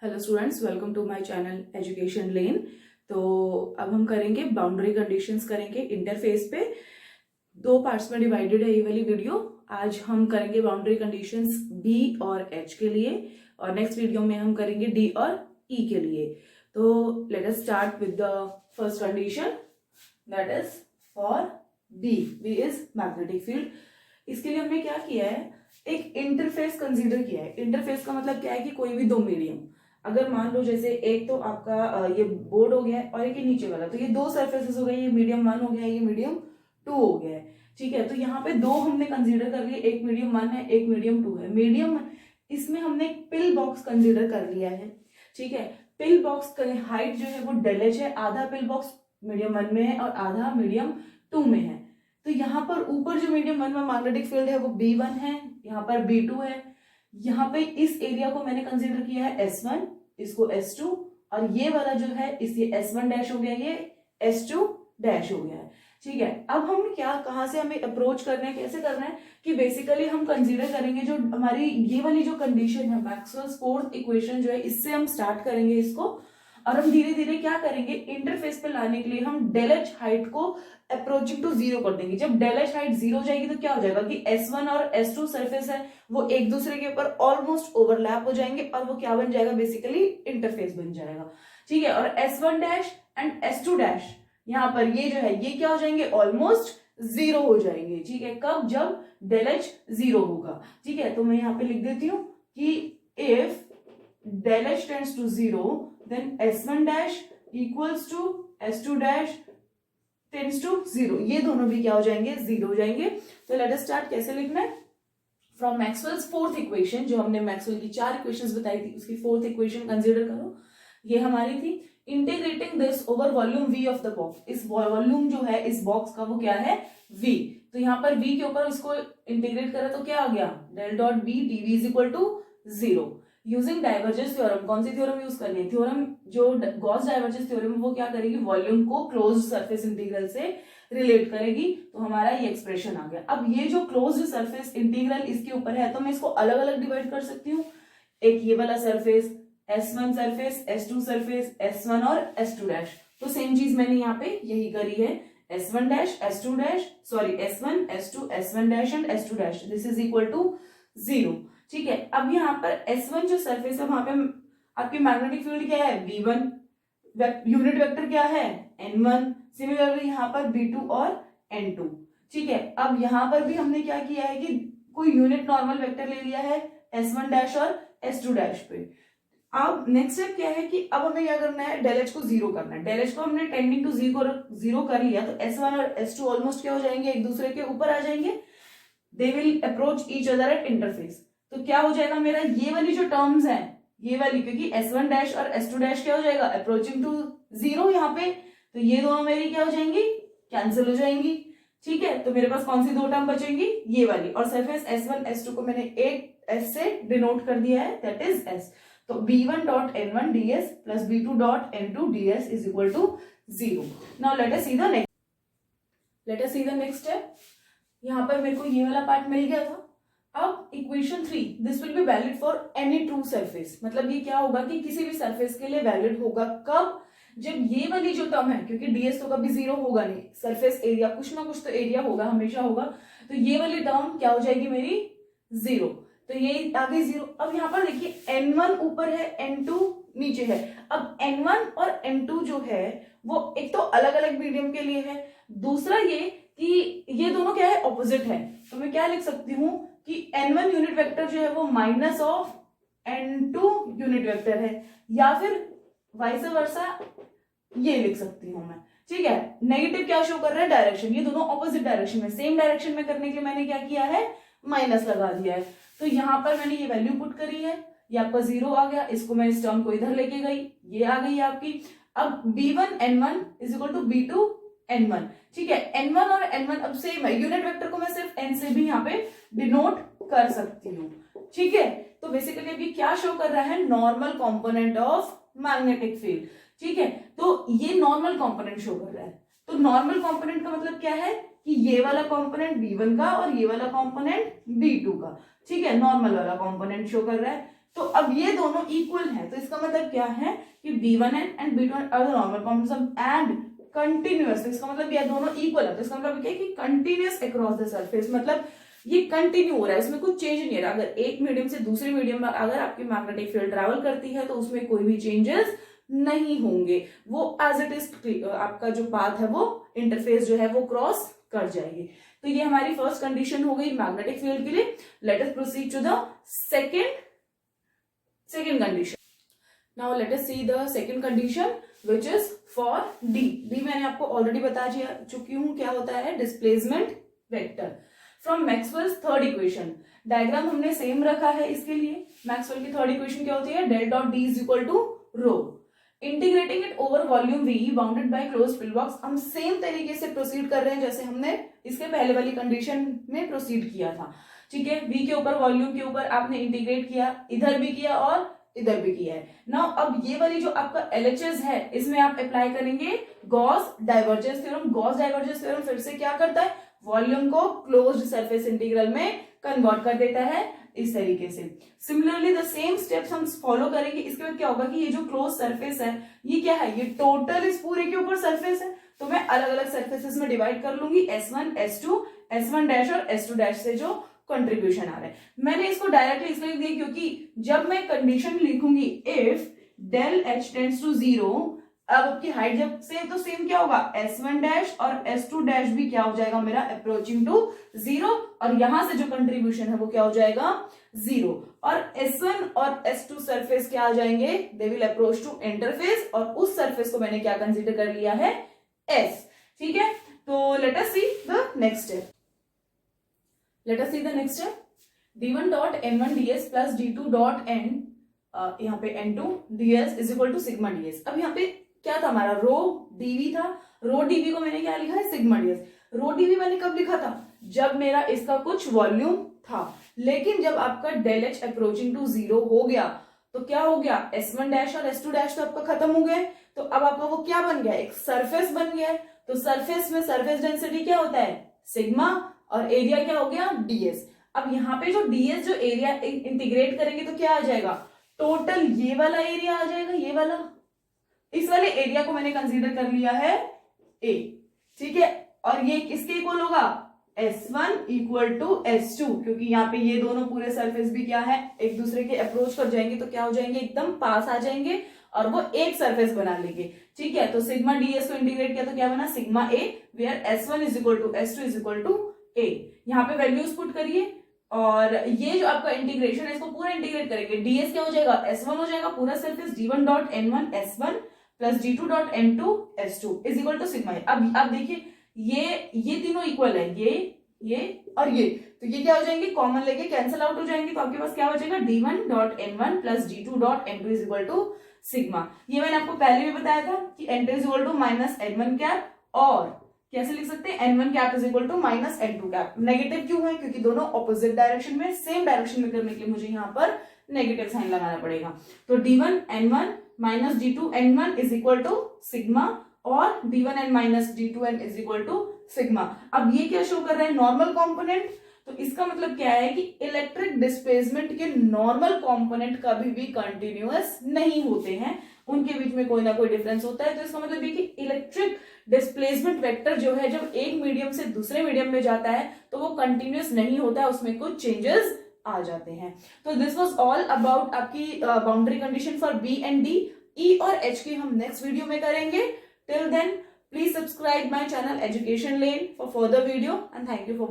Hello students, welcome to my channel Education Lane. तो अब हम करेंगे बाउंड्री कंडीशंस करेंगे इंटरफेस पे। दो पार्ट्स में डिवाइडेड है ये वाली वीडियो। आज हम करेंगे बाउंड्री कंडीशंस बी और एच के लिए, और नेक्स्ट वीडियो में हम करेंगे डी और ई के लिए। तो let us start with the first condition, that is for B. B is magnetic field. इसके लिए हमने क्या किया है, एक इंटरफेस कंसीडर किया है। इंटरफेस का मतलब क्या है कि कोई भी दो मीडियम, अगर मान लो जैसे एक तो आपका ये बोर्ड हो गया है और एक ये नीचे वाला, तो ये दो सरफेसेस हो गए, ये मीडियम 1 हो गया है, ये मीडियम 2 हो गया है। ठीक है, तो यहाँ पे दो हमने कंसीडर कर लिए, एक मीडियम 1 है, एक मीडियम 2 है। मीडियम इसमें हमने एक पिल बॉक्स कंसीडर कर लिया है। ठीक है, पिल बॉक्स का हाइट जो है वो डेल एच है। आधा पिल बॉक्स मीडियम 1 में है और आधा मीडियम 2 में है। तो यहाँ पर ऊपर जो मीडियम 1 में मैग्नेटिक फील्ड है वो B1 है, यहाँ पर B2 है। यहाँ पे इस एरिया को मैंने कंसीडर किया है S1, इसको S2, और ये वाला जो है इसे S1 डैश हो गया, ये S2 डैश हो गया है। ठीक है, अब हम क्या, कहां से हमें अप्रोच करना है, कैसे करना है कि बेसिकली हम कंसीडर करेंगे जो हमारी ये वाली जो कंडीशन है, मैक्सवेल्स फोर्थ इक्वेशन जो है, इससे हम स्टार्ट करेंगे इसको। और हम धीरे धीरे क्या करेंगे, इंटरफेस पे लाने के लिए हम डेल एच हाइट को अप्रोचिंग टू 0 कर देंगे। जब डेल एच हाइट 0 हो जाएगी तो क्या हो जाएगा कि S1 और S2 सरफेस है वो एक दूसरे के ऊपर ऑलमोस्ट ओवरलैप हो जाएंगे और वो क्या बन जाएगा, बेसिकली इंटरफेस बन जाएगा। ठीक है, और S1 dash and S2 dash यहाँ पर ये जो है ये क्या हो जाएंगे, ऑलमोस्ट 0 हो जाएंगे। ठीक है, कब, जब डेल एच 0 होगा। ठीक है, तो मैं यहाँ पे लिख देती हूँ कि if del H tends to 0 then S1 dash equals to S2 dash tends to 0। ये दोनों भी क्या हो जाएंगे, 0 हो जाएंगे। तो लेट अस स्टार्ट, कैसे लिखना है, फ्रॉम मैक्सवेल्स फोर्थ इक्वेशन, जो हमने मैक्सवेल की 4 इक्वेशंस बताई थी उसकी फोर्थ इक्वेशन कंसीडर करो, ये हमारी थी। Integrating this over volume V of the box, इस वॉल्यूम जो है इस बॉक्स का वो क्या है, V। तो यहाँ पर V के ऊपर इसको इंटीग्रेट करा तो क्या आ गया, del dot B dV is equal to 0। Using divergence theorem, कौन सी थ्योरम यूज करनी है, थ्योरम जो गॉस डाइवर्जेंस थ्योरम वो क्या करेगी, वॉल्यूम को क्लोज्ड सरफेस इंटीग्रल से रिलेट करेगी। तो हमारा ये एक्सप्रेशन आ गया। अब ये जो क्लोज्ड सरफेस इंटीग्रल इसके ऊपर है तो मैं इसको अलग अलग डिवाइड कर सकती हूँ। एक ये वाला surface S1 surface, S2 surface, S1 और S2 डैश। तो सेम चीज मैंने यहाँ पे यही करी है, S1 dash, S2 dash, sorry S1, S2, S1 dash and S2 dash, this is equal to 0। ठीक है, अब यहाँ पर S1 जो सरफेस है वहां पे आपकी मैग्नेटिक फील्ड क्या है, V1, यूनिट वेक्टर क्या है, N1। सिमिलरली यहाँ पर B2 और N2। ठीक है, अब यहाँ पर भी हमने क्या किया है कि कोई यूनिट नॉर्मल वेक्टर ले लिया है S1 डैश और S2 डैश पे। अब नेक्स्ट स्टेप क्या है कि अब हमें क्या करना है, डेल एच को 0 करना है। डेल एच को हमने टेंडिंग टू 0 कर लिया तो S1 और S2 ऑलमोस्ट क्या हो जाएंगे, एक दूसरे के ऊपर आ जाएंगे। They will approach each other at interface. तो क्या हो जाएगा मेरा, ये वाली जो टर्म्स हैं, ये वाली, क्योंकि S1 डैश और S2 डैश क्या हो जाएगा, अप्रोचिंग टू 0 यहाँ पे, तो ये दोनों मेरी क्या हो जाएंगी, कैंसिल हो जाएंगी। ठीक है, तो मेरे पास कौन सी दो टर्म बचेंगी, ये वाली, और सरफेस S1 S2 को मैंने एक S से डिनोट कर दिया है, दैट इज S। तो B1 dot N1 ds plus B2 dot N2 ds is equal to 0। Now let us see the next step. यहाँ पर मेरे को ये वाला पार्ट मिल गया था। अब equation 3, this will be valid for any true surface. मतलब ये क्या होगा कि किसी भी सरफेस के लिए वैलिड होगा, कब, जब ये वाली जो टर्म है, क्योंकि ds तो कभी 0 होगा नहीं, सरफेस एरिया कुछ ना कुछ तो एरिया होगा, हमेशा होगा, तो ये वाली टर्म क्या हो जाएगी मेरी, 0। तो ये आ गई 0। अब यहाँ पर देखिए N1 ऊपर है, N2 नीचे है। अब N1 और N2 जो है वो एक तो अलग अलग मीडियम के लिए है, दूसरा ये कि ये दोनों क्या है, ऑपोजिट है। तो मैं क्या लिख सकती हूँ कि N1 यूनिट वेक्टर जो है वो minus of N2 unit vector है, या फिर वाइस वर्सा ये लिख सकती हूँ मैं। ठीक है, नेगेटिव क्या शो कर रहा है, डायरेक्शन, ये दोनों ऑपोजिट डायरेक्शन में, सेम डायरेक्शन में करने के लिए मैंने क्या किया है, माइनस लगा दिया है। तो यहां पर मैंने ये वैल्यू पुट करी है, ये आपका 0 आ गया, इसको मैं इस टर्म को इधर लेके गई, ये आ गई आपकी। अब B1 N1 is equal to B2 N1। ठीक है, N1 और N1 अब सेम है, यूनिट वेक्टर को मैं सिर्फ N से भी यहाँ पे डिनोट कर सकती हूँ। ठीक है, तो बेसिकली अभी क्या शो कर रहा है, normal component of magnetic field. ठीक है, तो ये नॉर्मल कंपोनेंट शो कर रहा है। तो नॉर्मल कंपोनेंट का मतलब क्या है कि ये वाला कंपोनेंट B1 का और ये वाला कंपोनेंट B2 का। ठीक है, नॉर्मल वाला कंपोनेंट शो कर रहा है। तो अब ये दोनों इक्वल है, तो इसका मतलब क्या है कि B1 and B2 are the normal components and continuous, तो इसका मतलब ये दोनों इक्वल है, तो इसका मतलब क्या है कि कंटिन्यूअस अक्रॉस द सरफेस, मतलब ये कंटिन्यू हो रहा है, इसमें कुछ चेंज नहीं है। अगर एक मीडियम से दूसरे मीडियम में अगर आपकी मैग्नेटिक फील्ड ट्रैवल करती है तो उसमें कोई भी चेंजेस नहीं होंगे, वो एज इट इज आपका जो पाथ है वो इंटरफेस जो है वो क्रॉस कर जाएगी। तो ये हमारी फर्स्ट कंडीशन हो गई मैग्नेटिक फील्ड के लिए। Let us proceed to the second condition. Now let us see the second condition which is for D मैंने आपको ऑलरेडी बता चुकी हूं क्या होता है, displacement vector from Maxwell's third equation. Diagram हमने सेम रखा है इसके लिए। मैक्सवेल की थर्ड इक्वेशन क्या होती है, del dot D is equal to rho, integrating it over volume V bounded by closed fill box. हम सेम तरीके से प्रोसीड कर रहे हैं जैसे हमने इसके पहले वाली कंडीशन में प्रोसीड किया था, ठीक है। वी के ऊपर वॉल्यूम के ऊपर आपने इंटीग्रेट किया, इधर भी किया और इधर भी किया है। नाउ अब ये वाली जो आपका LHS है इसमें आप अप्लाई करेंगे Gauss divergence theorem. Gauss divergence theorem फिर से क्या करता है, वॉल्यूम को क्लोज्ड सरफेस इंटीग्रल में कन्वर्ट कर देता है इस तरीके से। सिमिलरली द सेम स्टेप्स हम फॉलो करेंगे। इसके बाद क्या होगा कि ये जो क्लोज सरफेस है ये क्या है, ये टोटल इस पूरे के ऊपर सरफेस है, तो मैं अलग अलग सरफेसेस में डिवाइड कर लूंगी, S1 S2 S1 डैश और S2 डैश से जो कंट्रीब्यूशन आ रहा है। मैंने इसको डायरेक्टली इसलिए दिया क्योंकि जब मैं कंडीशन लिखूंगी if del H tends to 0, अब आपकी हाइट जब सेम तो सेम क्या होगा, S1 डैश और S2 डैश भी क्या हो जाएगा मेरा अप्रोचिंग टू 0, और यहां से जो कंट्रीब्यूशन है वो क्या हो जाएगा 0, और S1 और S2 सरफेस क्या आ जाएंगे, they will approach to interface, और उस सरफेस को मैंने क्या कंसीडर कर लिया है S, ठीक है। तो let us see the next step. Let us see the next step. D1 dot N1 ds plus D2 dot N यहाँ पे N2 ds is equal to sigma ds। अब यहाँ पे क्या था हमारा, रो dv था, रो dv को मैंने क्या लिखा है, सिग्मा ds। रो dv मैंने कब लिखा था, जब मेरा इसका कुछ वॉल्यूम था, लेकिन जब आपका डेल H अप्रोचिंग टू 0 हो गया तो क्या हो गया, S1 डैश और S2 डैश तो आपका खत्म हो गया, तो अब आपका वो क्या बन गया, एक सरफेस बन गया है। तो सरफेस में सरफेस डेंसिटी क्या होता है, सिग्मा, और एरिया क्या हो गया ds। अब यहाँ पे जो ds जो एरिया इंटीग्रेट करेंगे तो क्या आ जाएगा, टोटल ये वाला एरिया आ जाएगा, ये वाला, इस वाले एरिया को मैंने कंसीडर कर लिया है a, ठीक है। और ये किसके इक्वल होगा, S1 इक्वल टू S2, क्योंकि यहाँ पे ये दोनों पूरे सरफेस भी क्या है एक दूसरे के अप्रोच कर जाएंगे, तो क्या हो जाएंगे, एकदम पास आ जाएंगे और वो एक सरफेस बना लेंगे, ठीक है। तो सिग्मा ds को इंटीग्रेट किया तो क्या बना, sigma a, where S1 is equal to S2 is equal to a। यहाँ पे वैल्यूज पुट करिए, और ये जो आपका इंटीग्रेशन है इसको पूरा इंटीग्रेट करेंगे, ds क्या हो जाएगा, S1 हो जाएगा पूरा surface, D1 dot N1 S1 plus D2 dot N2 S2 is equal to sigma a। अब देखिए ये तीनों इक्वल है, ये और ये, तो ये क्या हो जाएंगे, कॉमन लेके कैंसिल आउट हो जाएंगे, तो आपके पास क्या हो जाएगा, D1 dot N1 plus D2 dot N2 is equal to sigma. ये मैंने आपको पहले भी बताया था कि N2 is equal to minus N1 cap, और कैसे लिख सकते हैं, N1 cap is equal to minus N2 cap. Negative क्यों है, क्योंकि दोनों ऑपोजिट डायरेक्शन में, सेम डायरेक्शन में करने के लिए मुझे यहाँ पर नेगेटिव साइन लगाना पड़ेगा। तो D1 N1 minus D2 N1 is equal to sigma, और D1 N minus D2 N is equal to sigma. अब ये क्या शो कर रहा है, नॉर्मल कॉम्पोनेंट, तो इसका मतलब क्या है कि इलेक्ट्रिक डिस्प्लेसमेंट के नॉर्मल कंपोनेंट कभी भी कंटिन्यूअस नहीं होते हैं, उनके बीच में कोई ना कोई डिफरेंस होता है। तो इसका मतलब ये कि इलेक्ट्रिक डिस्प्लेसमेंट वेक्टर जो है जब एक मीडियम से दूसरे मीडियम में जाता है तो वो कंटिन्यूअस नहीं होता है, उसमें कुछ चेंजेस आ जाते हैं। तो दिस वाज ऑल अबाउट आपकी boundary condition for B and D. E और एच की हम नेक्स्ट वीडियो में करेंगे। Till then please subscribe my channel Education Lane for further video, and thank you for